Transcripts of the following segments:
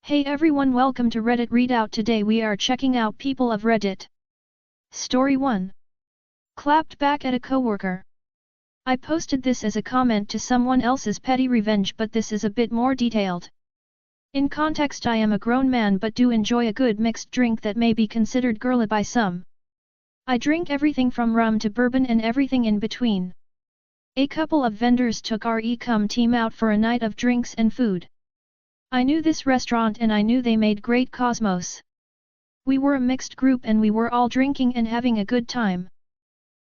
Hey everyone, welcome to Reddit Readout. Today we are checking out People of Reddit. Story 1. Clapped back at a coworker. I posted this as a comment to someone else's petty revenge, but this is a bit more detailed. In context, I am a grown man but do enjoy a good mixed drink that may be considered girly by some. I drink everything from rum to bourbon and everything in between. A couple of vendors took our e-com team out for a night of drinks and food. I knew this restaurant and I knew they made great cosmos. We were a mixed group and we were all drinking and having a good time.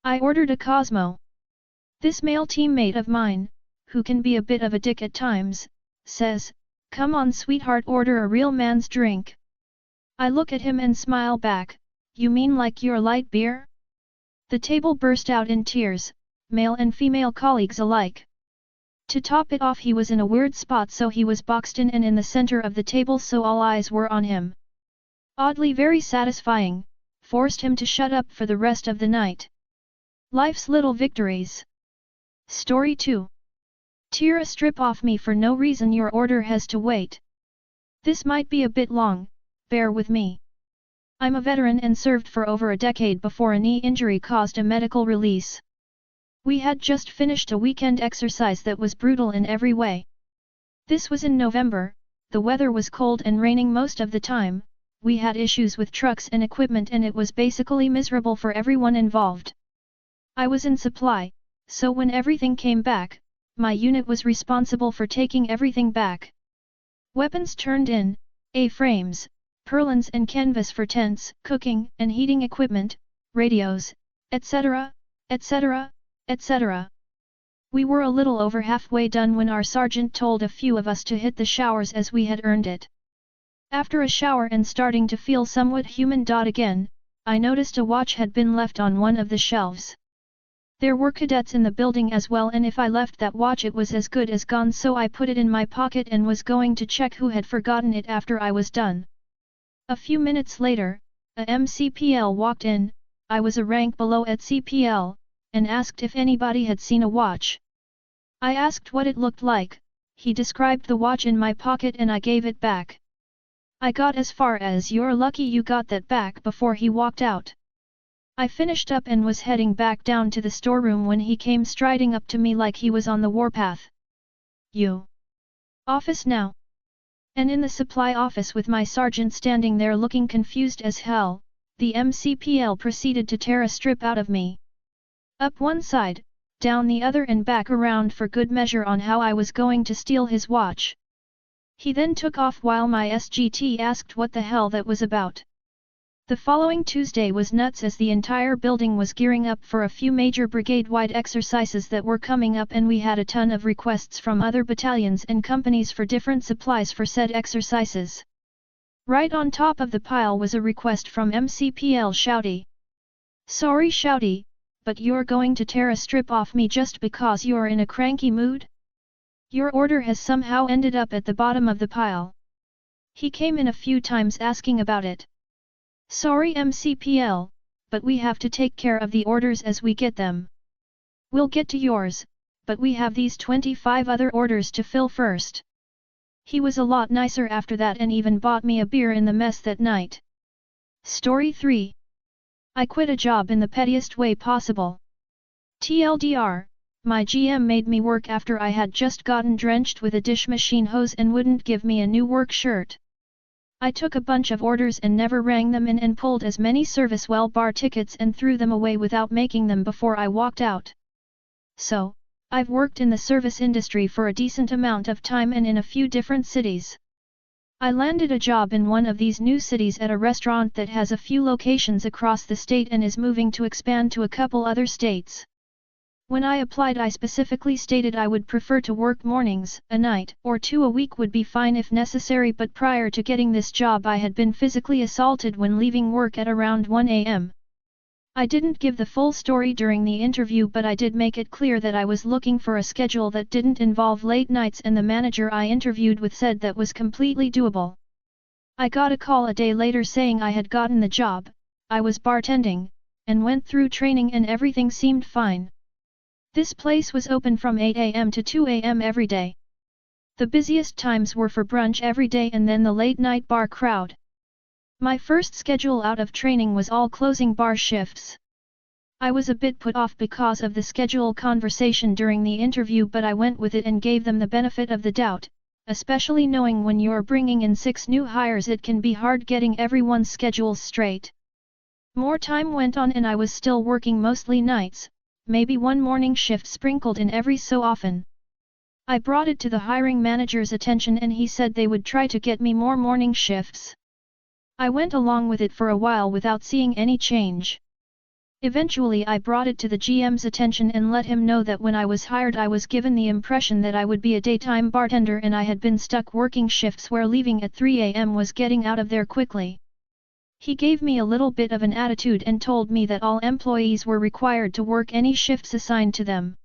I ordered a Cosmo. This male teammate of mine, who can be a bit of a dick at times, says, "Come on sweetheart, order a real man's drink." I look at him and smile back, "You mean like your light beer?" The table burst out in tears, male and female colleagues alike. To top it off, he was in a weird spot, so he was boxed in and in the center of the table, so all eyes were on him. Oddly very satisfying, forced him to shut up for the rest of the night. Life's little victories. Story 2. Tear a strip off me for no reason, your order has to wait. This might be a bit long, bear with me. I'm a veteran and served for over a decade before a knee injury caused a medical release. We had just finished a weekend exercise that was brutal in every way. This was in November, the weather was cold and raining most of the time, we had issues with trucks and equipment and it was basically miserable for everyone involved. I was in supply, so when everything came back, my unit was responsible for taking everything back. Weapons turned in, A-frames, purlins and canvas for tents, cooking and heating equipment, radios, etc., etc., etc. We were a little over halfway done when our sergeant told a few of us to hit the showers as we had earned it. After a shower and starting to feel somewhat human again, I noticed a watch had been left on one of the shelves. There were cadets in the building as well, and if I left that watch it was as good as gone, so I put it in my pocket and was going to check who had forgotten it after I was done. A few minutes later, a MCPL walked in, I was a rank below at CPL, and asked if anybody had seen a watch. I asked what it looked like, he described the watch in my pocket and I gave it back. I got as far as "You're lucky you got that back" before he walked out. I finished up and was heading back down to the storeroom when he came striding up to me like he was on the warpath. "You? Office now?" And in the supply office with my sergeant standing there looking confused as hell, the MCPL proceeded to tear a strip out of me. Up one side, down the other and back around for good measure on how I was going to steal his watch. He then took off while my SGT asked what the hell that was about. The following Tuesday was nuts as the entire building was gearing up for a few major brigade-wide exercises that were coming up, and we had a ton of requests from other battalions and companies for different supplies for said exercises. Right on top of the pile was a request from MCPL Shouty. "Sorry Shouty, but you're going to tear a strip off me just because you're in a cranky mood? Your order has somehow ended up at the bottom of the pile." He came in a few times asking about it. "Sorry MCPL, but we have to take care of the orders as we get them. We'll get to yours, but we have these 25 other orders to fill first." He was a lot nicer after that and even bought me a beer in the mess that night. Story 3. I quit a job in the pettiest way possible. TLDR, my GM made me work after I had just gotten drenched with a dish machine hose and wouldn't give me a new work shirt. I took a bunch of orders and never rang them in and pulled as many service well bar tickets and threw them away without making them before I walked out. So, I've worked in the service industry for a decent amount of time and in a few different cities. I landed a job in one of these new cities at a restaurant that has a few locations across the state and is moving to expand to a couple other states. When I applied, I specifically stated I would prefer to work mornings, a night or two a week would be fine if necessary, but prior to getting this job I had been physically assaulted when leaving work at around 1 a.m. I didn't give the full story during the interview, but I did make it clear that I was looking for a schedule that didn't involve late nights, and the manager I interviewed with said that was completely doable. I got a call a day later saying I had gotten the job, I was bartending, and went through training and everything seemed fine. This place was open from 8 a.m. to 2 a.m. every day. The busiest times were for brunch every day and then the late-night bar crowd. My first schedule out of training was all closing bar shifts. I was a bit put off because of the schedule conversation during the interview, but I went with it and gave them the benefit of the doubt, especially knowing when you're bringing in 6 new hires it can be hard getting everyone's schedules straight. More time went on and I was still working mostly nights, maybe one morning shift sprinkled in every so often. I brought it to the hiring manager's attention and he said they would try to get me more morning shifts. I went along with it for a while without seeing any change. Eventually I brought it to the GM's attention and let him know that when I was hired I was given the impression that I would be a daytime bartender and I had been stuck working shifts where leaving at 3 AM was getting out of there quickly. He gave me a little bit of an attitude and told me that all employees were required to work any shifts assigned to them.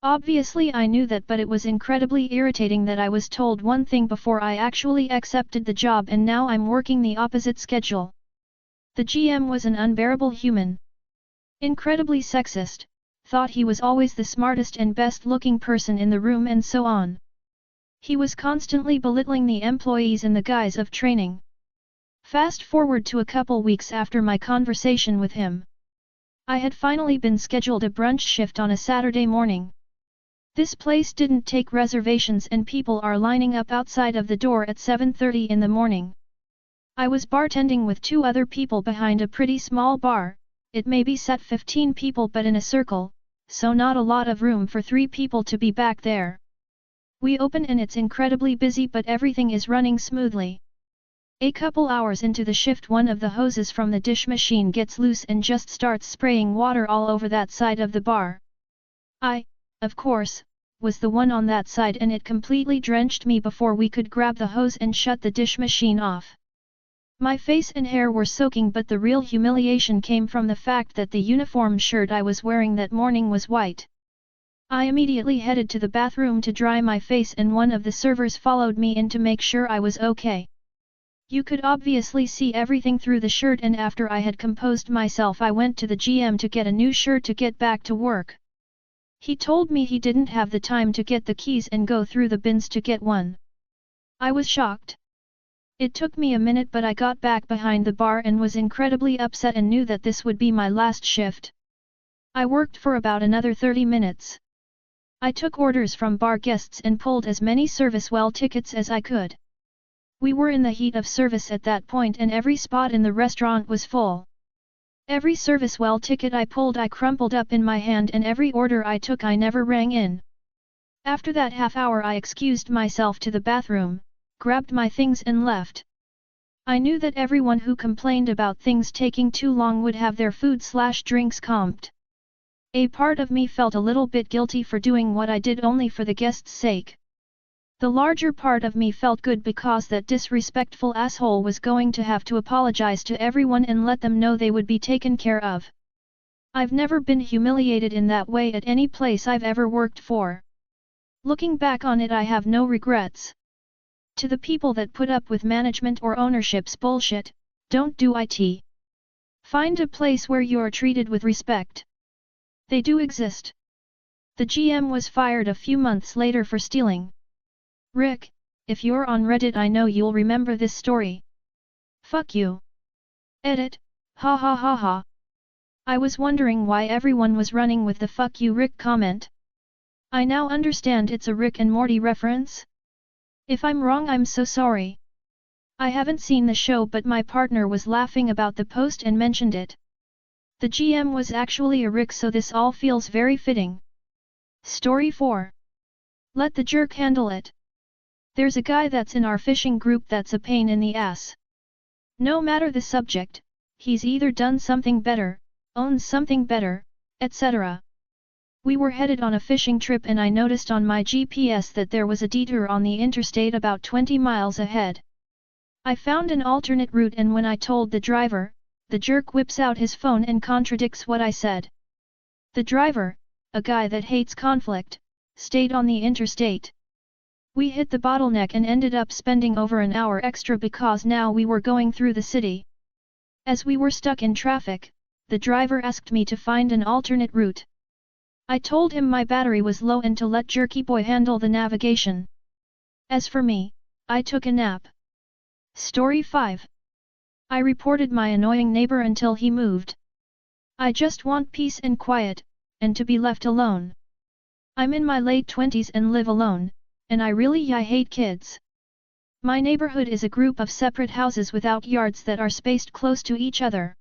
Obviously I knew that, but it was incredibly irritating that I was told one thing before I actually accepted the job and now I'm working the opposite schedule. The GM was an unbearable human. Incredibly sexist, thought he was always the smartest and best looking person in the room and so on. He was constantly belittling the employees in the guise of training. Fast forward to a couple weeks after my conversation with him. I had finally been scheduled a brunch shift on a Saturday morning. This place didn't take reservations and people are lining up outside of the door at 7:30 in the morning. I was bartending with 2 other people behind a pretty small bar. It maybe sat 15 people but in a circle, so not a lot of room for 3 people to be back there. We open and it's incredibly busy but everything is running smoothly. A couple hours into the shift one of the hoses from the dish machine gets loose and just starts spraying water all over that side of the bar. I, of course, was the one on that side and it completely drenched me before we could grab the hose and shut the dish machine off. My face and hair were soaking but the real humiliation came from the fact that the uniform shirt I was wearing that morning was white. I immediately headed to the bathroom to dry my face and one of the servers followed me in to make sure I was okay. You could obviously see everything through the shirt and after I had composed myself I went to the GM to get a new shirt to get back to work. He told me he didn't have the time to get the keys and go through the bins to get one. I was shocked. It took me a minute but I got back behind the bar and was incredibly upset and knew that this would be my last shift. I worked for about another 30 minutes. I took orders from bar guests and pulled as many service well tickets as I could. We were in the heat of service at that point and every spot in the restaurant was full. Every service well ticket I pulled I crumpled up in my hand and every order I took I never rang in. After that half hour I excused myself to the bathroom, grabbed my things and left. I knew that everyone who complained about things taking too long would have their food/drinks comped. A part of me felt a little bit guilty for doing what I did only for the guests' sake. The larger part of me felt good because that disrespectful asshole was going to have to apologize to everyone and let them know they would be taken care of. I've never been humiliated in that way at any place I've ever worked for. Looking back on it I have no regrets. To the people that put up with management or ownership's bullshit, don't do it. Find a place where you're treated with respect. They do exist. The GM was fired a few months later for stealing. Rick, if you're on Reddit I know you'll remember this story. Fuck you. Edit, ha ha ha ha. I was wondering why everyone was running with the fuck you Rick comment. I now understand it's a Rick and Morty reference. If I'm wrong I'm so sorry. I haven't seen the show but my partner was laughing about the post and mentioned it. The GM was actually a Rick so this all feels very fitting. Story 4. Let the jerk handle it. There's a guy that's in our fishing group that's a pain in the ass. No matter the subject, he's either done something better, owns something better, etc. We were headed on a fishing trip and I noticed on my GPS that there was a detour on the interstate about 20 miles ahead. I found an alternate route and when I told the driver, the jerk whips out his phone and contradicts what I said. The driver, a guy that hates conflict, stayed on the interstate. We hit the bottleneck and ended up spending over an hour extra because now we were going through the city. As we were stuck in traffic, the driver asked me to find an alternate route. I told him my battery was low and to let Jerky Boy handle the navigation. As for me, I took a nap. Story 5. I reported my annoying neighbor until he moved. I just want peace and quiet, and to be left alone. I'm in my late 20s and live alone, and I hate kids. My neighborhood is a group of separate houses without yards that are spaced close to each other.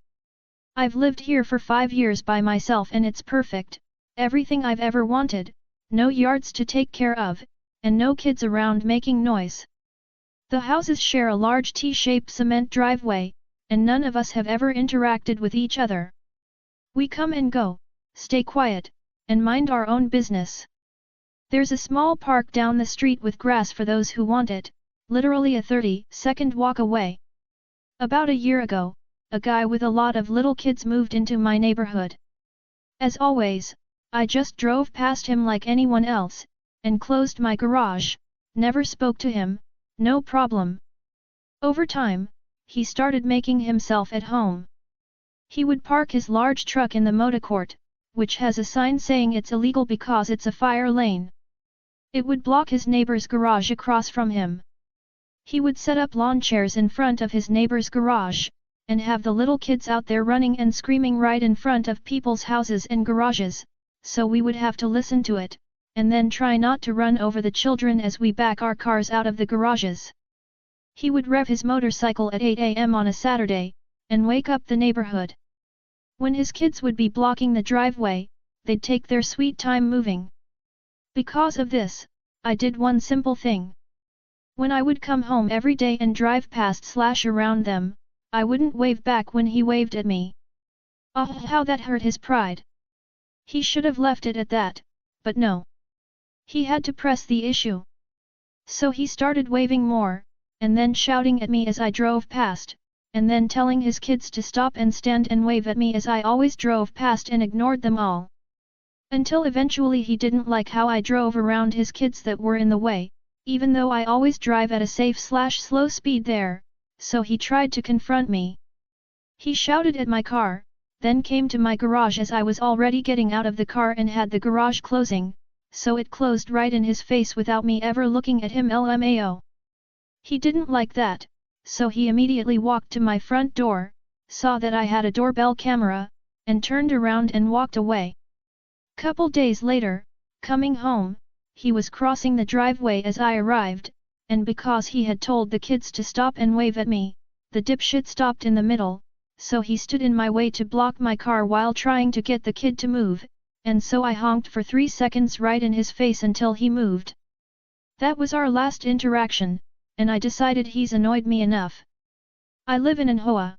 I've lived here for 5 years by myself and it's perfect, everything I've ever wanted, no yards to take care of, and no kids around making noise. The houses share a large T-shaped cement driveway, and none of us have ever interacted with each other. We come and go, stay quiet, and mind our own business. There's a small park down the street with grass for those who want it, literally a 30-second walk away. About a year ago, a guy with a lot of little kids moved into my neighborhood. As always, I just drove past him like anyone else, and closed my garage, never spoke to him, no problem. Over time, he started making himself at home. He would park his large truck in the motorcourt, which has a sign saying it's illegal because it's a fire lane. It would block his neighbor's garage across from him. He would set up lawn chairs in front of his neighbor's garage, and have the little kids out there running and screaming right in front of people's houses and garages, so we would have to listen to it, and then try not to run over the children as we back our cars out of the garages. He would rev his motorcycle at 8 a.m. on a Saturday, and wake up the neighborhood. When his kids would be blocking the driveway, they'd take their sweet time moving. Because of this, I did one simple thing. When I would come home every day and drive past/around them, I wouldn't wave back when he waved at me. Oh, how that hurt his pride. He should have left it at that, but no. He had to press the issue. So he started waving more, and then shouting at me as I drove past, and then telling his kids to stop and stand and wave at me as I always drove past and ignored them all. Until eventually he didn't like how I drove around his kids that were in the way, even though I always drive at a safe/slow speed there, so he tried to confront me. He shouted at my car, then came to my garage as I was already getting out of the car and had the garage closing, so it closed right in his face without me ever looking at him. LMAO. He didn't like that, so he immediately walked to my front door, saw that I had a doorbell camera, and turned around and walked away. Couple days later, coming home, he was crossing the driveway as I arrived, and because he had told the kids to stop and wave at me, the dipshit stopped in the middle, so he stood in my way to block my car while trying to get the kid to move, and so I honked for 3 seconds right in his face until he moved. That was our last interaction, and I decided he's annoyed me enough. I live in Anhoa.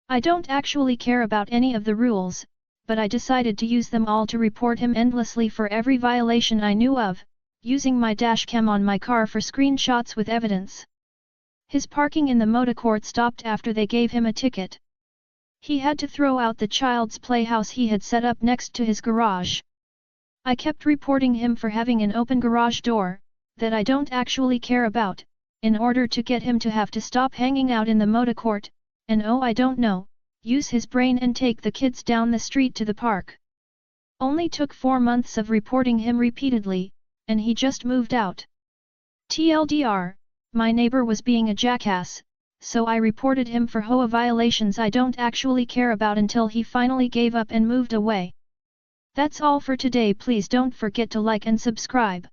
I don't actually care about any of the rules, but I decided to use them all to report him endlessly for every violation I knew of, using my dashcam on my car for screenshots with evidence. His parking in the motorcourt stopped after they gave him a ticket. He had to throw out the child's playhouse he had set up next to his garage. I kept reporting him for having an open garage door, that I don't actually care about, in order to get him to have to stop hanging out in the motorcourt, and I don't know, use his brain and take the kids down the street to the park. Only took 4 months of reporting him repeatedly, and he just moved out. TLDR, my neighbor was being a jackass, so I reported him for HOA violations I don't actually care about until he finally gave up and moved away. That's all for today. Please don't forget to like and subscribe.